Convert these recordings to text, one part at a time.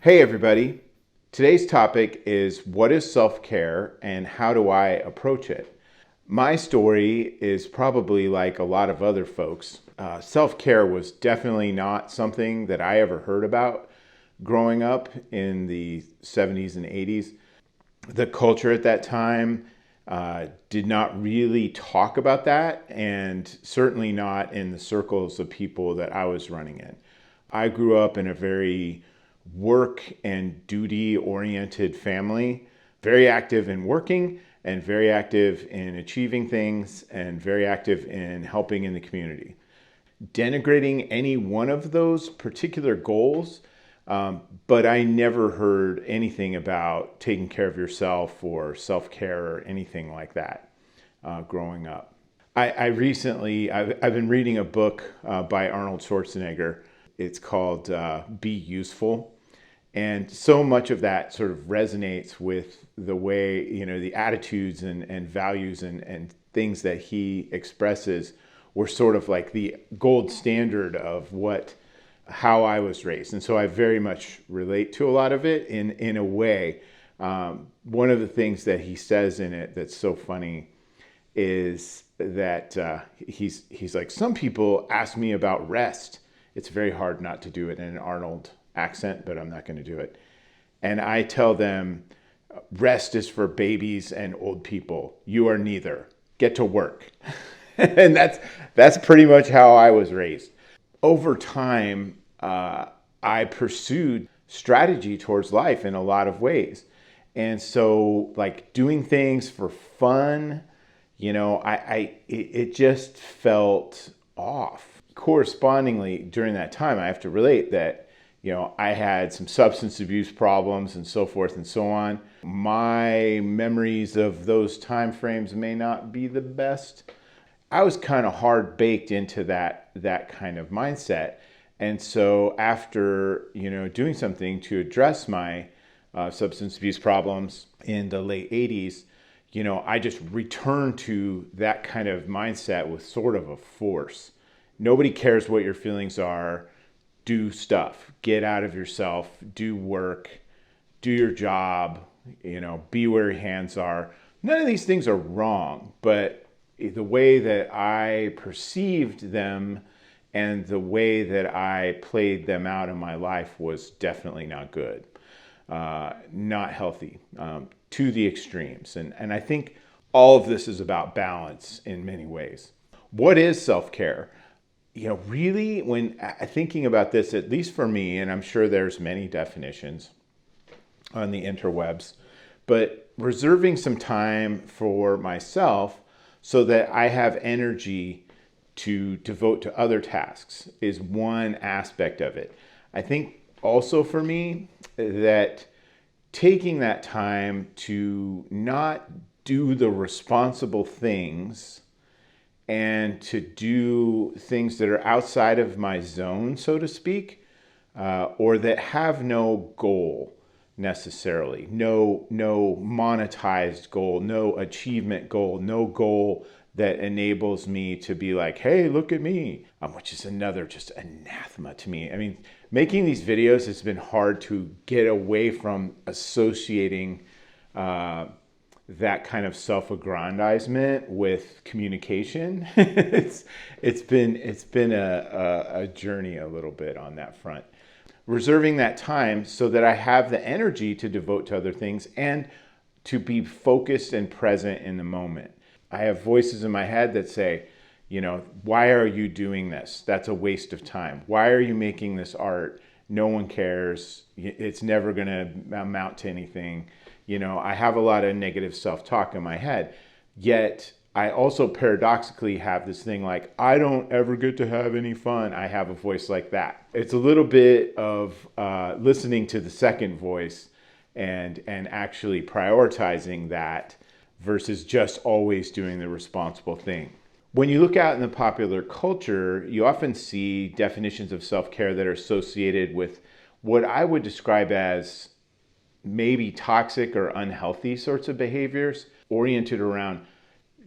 Hey everybody, today's topic is what is self-care and how do I approach it? My story is probably like a lot of other folks. Self-care was definitely not something that I ever heard about growing up in the 70s and 80s. The culture at that time did not really talk about that, and certainly not in the circles of people that I was running in. I grew up in a very work and duty oriented family, very active in working and very active in achieving things and very active in helping in the community. Denigrating any one of those particular goals, but I never heard anything about taking care of yourself or self-care or anything like that growing up. I've been reading a book by Arnold Schwarzenegger. It's called Be Useful. And so much of that sort of resonates with the way, the attitudes and values and things that he expresses were sort of like the gold standard of how I was raised. And so I very much relate to a lot of it in a way. One of the things that he says in it that's so funny is that he's like, some people ask me about rest. It's very hard not to do it in an Arnold accent, but I'm not going to do it. And I tell them, rest is for babies and old people. You are neither. Get to work. And that's pretty much how I was raised. Over time, I pursued strategy towards life in a lot of ways. And so like doing things for fun, it just felt off. Correspondingly, during that time, I have to relate that, I had some substance abuse problems and so forth and so on. My memories of those time frames may not be the best. I was kind of hard baked into that kind of mindset. And so after, doing something to address my substance abuse problems in the late 80s, I just returned to that kind of mindset with sort of a force. Nobody cares what your feelings are. Do stuff, get out of yourself, do work, do your job, be where your hands are. None of these things are wrong, but the way that I perceived them and the way that I played them out in my life was definitely not good, not healthy, to the extremes. And I think all of this is about balance in many ways. What is self-care? Really, when thinking about this, at least for me, and I'm sure there's many definitions on the interwebs, but reserving some time for myself so that I have energy to devote to other tasks is one aspect of it. I think also for me that taking that time to not do the responsible things and to do things that are outside of my zone, so to speak, or that have no goal necessarily, no monetized goal, no achievement goal, no goal that enables me to be like, hey, look at me, which is another just anathema to me. I mean, making these videos has been hard to get away from associating that kind of self-aggrandizement with communication. it's been a journey a little bit on that front. Reserving that time so that I have the energy to devote to other things and to be focused and present in the moment. I have voices in my head that say, why are you doing this? That's a waste of time. Why are you making this art? No one cares. It's never going to amount to anything. I have a lot of negative self-talk in my head, yet I also paradoxically have this thing like, I don't ever get to have any fun. I have a voice like that. It's a little bit of listening to the second voice and actually prioritizing that versus just always doing the responsible thing. When you look out in the popular culture, you often see definitions of self-care that are associated with what I would describe as maybe toxic or unhealthy sorts of behaviors oriented around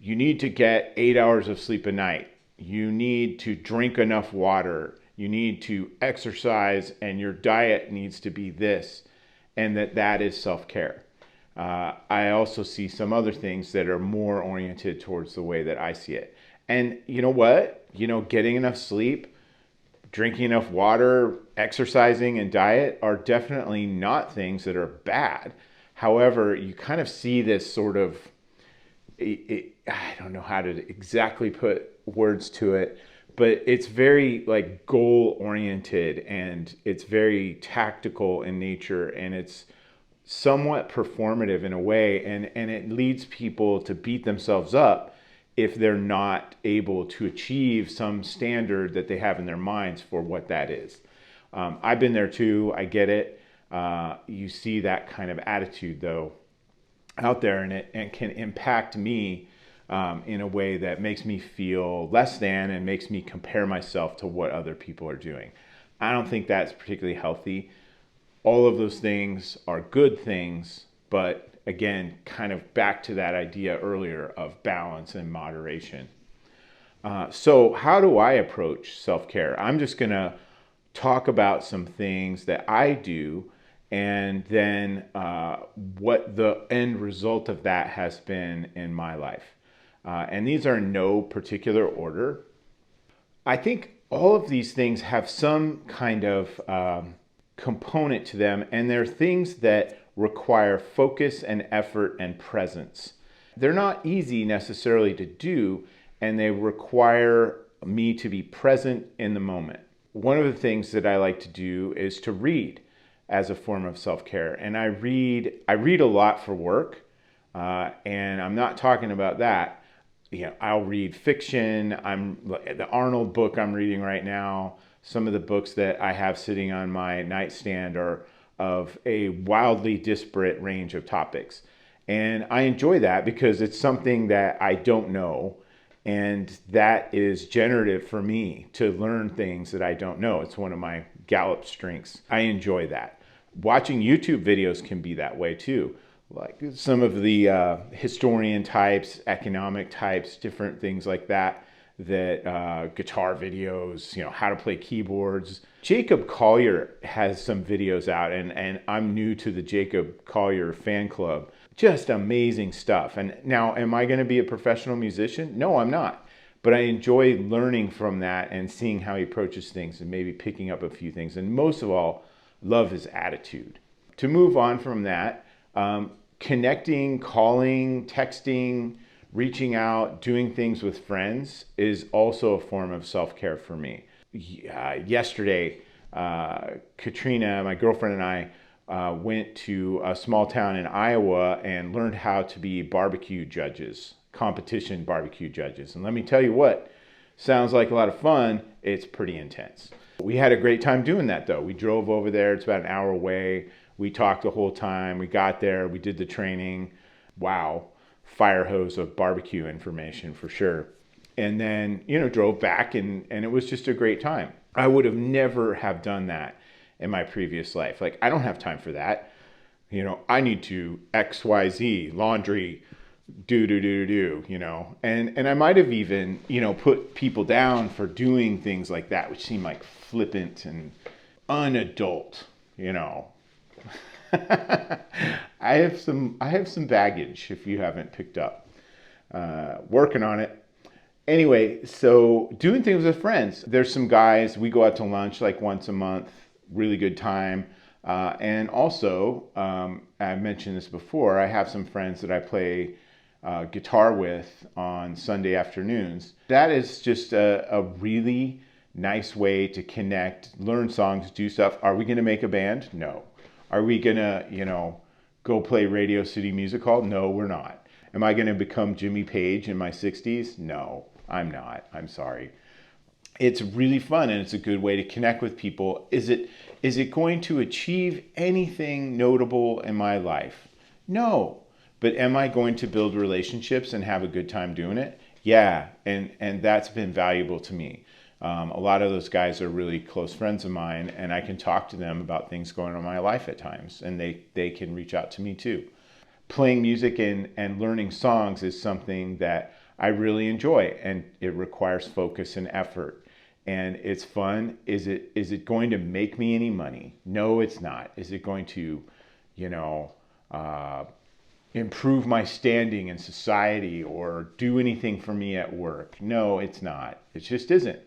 you need to get 8 hours of sleep a night. You need to drink enough water. you need to exercise, and your diet needs to be this, and that is self-care. I also see some other things that are more oriented towards the way that I see it. And you know what? Getting enough sleep, drinking enough water, exercising, and diet are definitely not things that are bad. However, you kind of see this sort of, I don't know how to exactly put words to it, but it's very like goal oriented, and it's very tactical in nature, and it's somewhat performative in a way, and it leads people to beat themselves up if they're not able to achieve some standard that they have in their minds for what that is. I've been there too. I get it. You see that kind of attitude though out there, and it can impact me in a way that makes me feel less than and makes me compare myself to what other people are doing. I don't think that's particularly healthy. All of those things are good things, but again, kind of back to that idea earlier of balance and moderation. So how do I approach self-care? I'm just going to talk about some things that I do, and then what the end result of that has been in my life. And these are in no particular order. I think all of these things have some kind of component to them, and they're things that require focus and effort and presence. They're not easy necessarily to do, and they require me to be present in the moment. One of the things that I like to do is to read as a form of self-care, and I read a lot for work, and I'm not talking about that. I'll read fiction. The Arnold book I'm reading right now. Some of the books that I have sitting on my nightstand are of a wildly disparate range of topics. And I enjoy that because it's something that I don't know. And that is generative for me to learn things that I don't know. It's one of my Gallup strengths. I enjoy that. Watching YouTube videos can be that way too. Like some of the historian types, economic types, different things like that. Guitar videos, how to play keyboards. Jacob Collier has some videos out, and I'm new to the Jacob Collier fan club. Just amazing stuff. And now, am I going to be a professional musician? No, I'm not. But I enjoy learning from that and seeing how he approaches things and maybe picking up a few things. And most of all, love his attitude. To move on from that, connecting, calling, texting, reaching out, doing things with friends is also a form of self-care for me. Yesterday, Katrina, my girlfriend, and I went to a small town in Iowa and learned how to be barbecue judges, competition barbecue judges. And let me tell you what, sounds like a lot of fun. It's pretty intense. We had a great time doing that though. We drove over there. It's about an hour away. We talked the whole time. We got there. We did the training. Wow. Fire hose of barbecue information for sure. And then, drove back and it was just a great time. I would have never have done that in my previous life. Like, I don't have time for that. I need to XYZ, laundry, do, and I might have even, put people down for doing things like that, which seem like flippant and unadult, I have some baggage if you haven't picked up. Working on it. Anyway, so doing things with friends. There's some guys, we go out to lunch like once a month, really good time. And also, I mentioned this before, I have some friends that I play guitar with on Sunday afternoons. That is just a really nice way to connect, learn songs, do stuff. Are we going to make a band? No. Are we going to, go play Radio City Music Hall? No, we're not. Am I going to become Jimmy Page in my 60s? No, I'm not. I'm sorry. It's really fun and it's a good way to connect with people. Is it going to achieve anything notable in my life? No. But am I going to build relationships and have a good time doing it? Yeah, and that's been valuable to me. A lot of those guys are really close friends of mine, and I can talk to them about things going on in my life at times, and they can reach out to me too. Playing music and learning songs is something that I really enjoy, and it requires focus and effort. and it's fun. Is it going to make me any money? No, it's not. Is it going to, you know, improve my standing in society or do anything for me at work? No, it's not. It just isn't.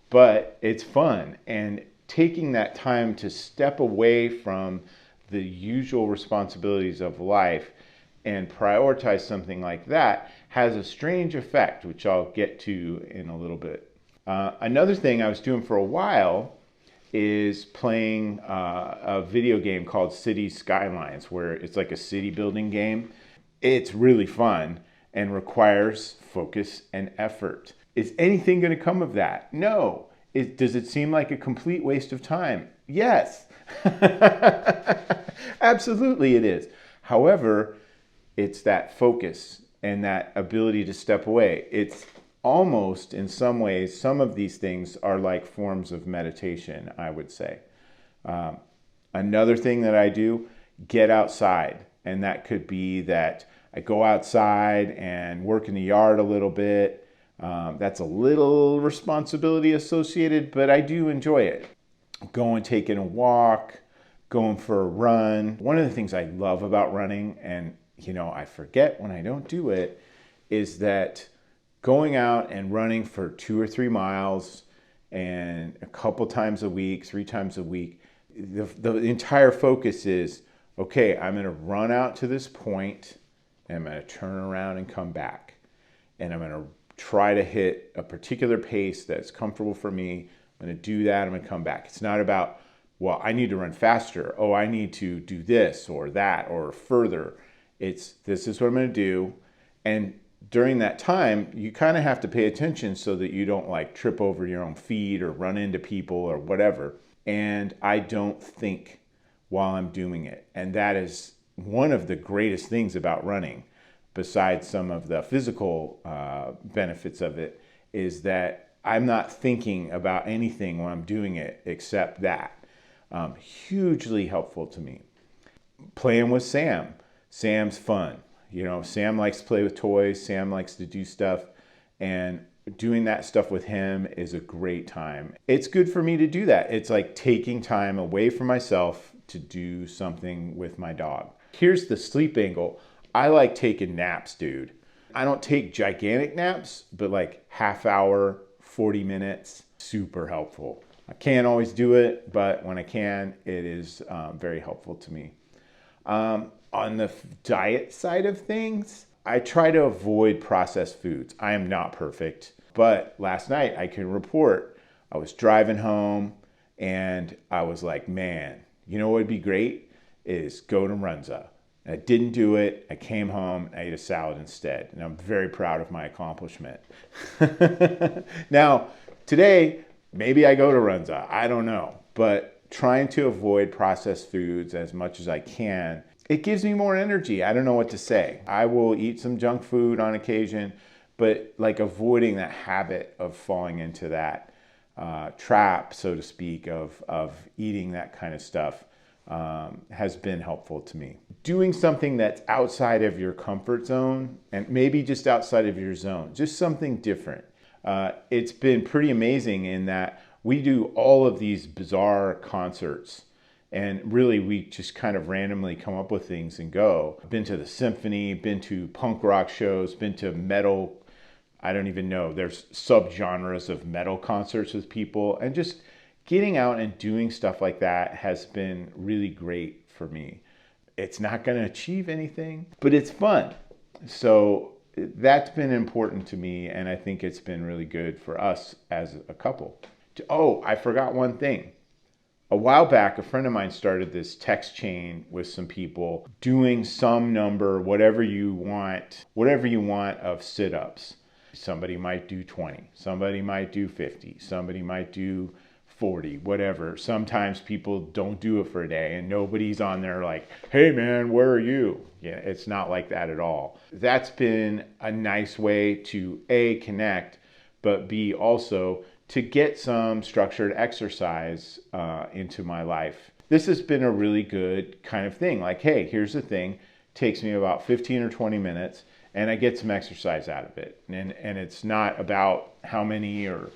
But it's fun. And taking that time to step away from the usual responsibilities of life and prioritize something like that has a strange effect, which I'll get to in a little bit. Another thing I was doing for a while is playing a video game called City Skylines, where it's like a city building game. It's really fun and requires focus and effort. Is anything going to come of that? No. Does it seem like a complete waste of time? Yes. Absolutely it is. However, it's that focus and that ability to step away. It's almost, in some ways, some of these things are like forms of meditation, I would say. Another thing that I do, get outside. And that could be that I go outside and work in the yard a little bit. That's a little responsibility associated, but I do enjoy it. Going, taking a walk, going for a run. One of the things I love about running, and I forget when I don't do it, is that going out and running for 2 or 3 miles and a couple times a week, 3 times a week, the entire focus is, okay, I'm going to run out to this point and I'm going to turn around and come back. And I'm going to try to hit a particular pace that's comfortable for me. I'm going to do that. I'm going to come back. It's not about, well, I need to run faster. Oh, I need to do this or that or further. This is what I'm going to do. And during that time, you kind of have to pay attention so that you don't like trip over your own feet or run into people or whatever. And I don't think while I'm doing it. And that is one of the greatest things about running, besides some of the physical benefits of it, is that I'm not thinking about anything when I'm doing it except that. Hugely helpful to me. Playing with Sam. Sam's fun. Sam likes to play with toys. Sam likes to do stuff. And doing that stuff with him is a great time. It's good for me to do that. It's like taking time away from myself to do something with my dog. Here's the sleep angle. I like taking naps, dude. I don't take gigantic naps, but like half hour, 40 minutes, super helpful. I can't always do it, but when I can, it is very helpful to me. On the diet side of things, I try to avoid processed foods. I am not perfect, but last night I can report I was driving home and I was like, man, what would be great is go to Runza. And I didn't do it. I came home and I ate a salad instead. And I'm very proud of my accomplishment. Now, today, maybe I go to Runza. I don't know. But trying to avoid processed foods as much as I can, it gives me more energy. I don't know what to say. I will eat some junk food on occasion, but like avoiding that habit of falling into that trap, so to speak, of eating that kind of stuff has been helpful to me. Doing something that's outside of your comfort zone, and maybe just outside of your zone, just something different. It's been pretty amazing in that we do all of these bizarre concerts, and really we just kind of randomly come up with things and go. Been to the symphony, been to punk rock shows, been to metal. I don't even know. There's subgenres of metal concerts with people, and just getting out and doing stuff like that has been really great for me. It's not going to achieve anything, but it's fun. So that's been important to me, and I think it's been really good for us as a couple. Oh, I forgot one thing. A while back, a friend of mine started this text chain with some people doing some number, whatever you want of sit-ups. Somebody might do 20, somebody might do 50, somebody might do 40, whatever. Sometimes people don't do it for a day and nobody's on there like, hey man, where are you? Yeah, it's not like that at all. That's been a nice way to A, connect, but B, also to get some structured exercise into my life. This has been a really good kind of thing. Like, hey, here's the thing. Takes me about 15 or 20 minutes and I get some exercise out of it. And it's not about how many or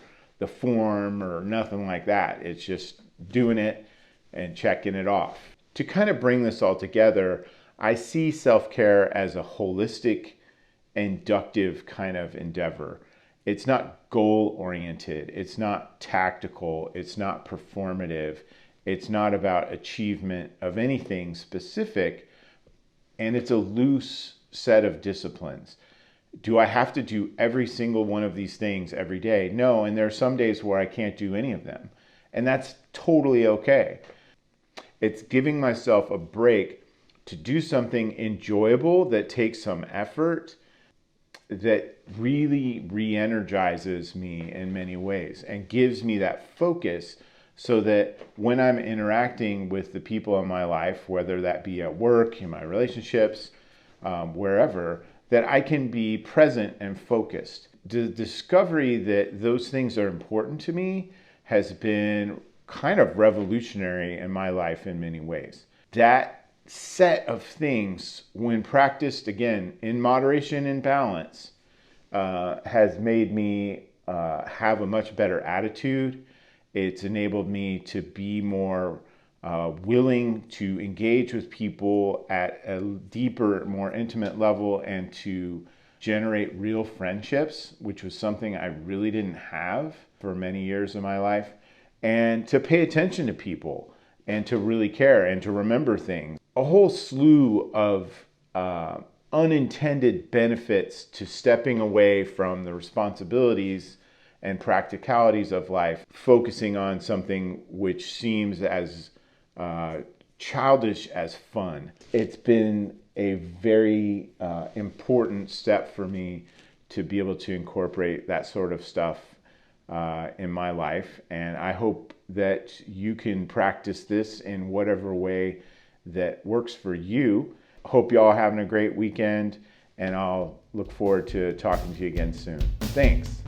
the form or nothing like that. It's just doing it and checking it off. To kind of bring this all together, I see self-care as a holistic, inductive kind of endeavor. It's not goal-oriented. It's not tactical. It's not performative. It's not about achievement of anything specific. And it's a loose set of disciplines. Do I have to do every single one of these things every day? No, and there are some days where I can't do any of them. And that's totally okay. It's giving myself a break to do something enjoyable that takes some effort, that really re-energizes me in many ways and gives me that focus so that when I'm interacting with the people in my life, whether that be at work, in my relationships, wherever, that I can be present and focused. The discovery that those things are important to me has been kind of revolutionary in my life in many ways. That set of things, when practiced again in moderation and balance, has made me have a much better attitude. It's enabled me to be more willing to engage with people at a deeper, more intimate level and to generate real friendships, which was something I really didn't have for many years of my life, and to pay attention to people and to really care and to remember things. A whole slew of unintended benefits to stepping away from the responsibilities and practicalities of life, focusing on something which seems as childish as fun. It's been a very important step for me to be able to incorporate that sort of stuff in my life. And I hope that you can practice this in whatever way that works for you. Hope you all having a great weekend, and I'll look forward to talking to you again soon. Thanks.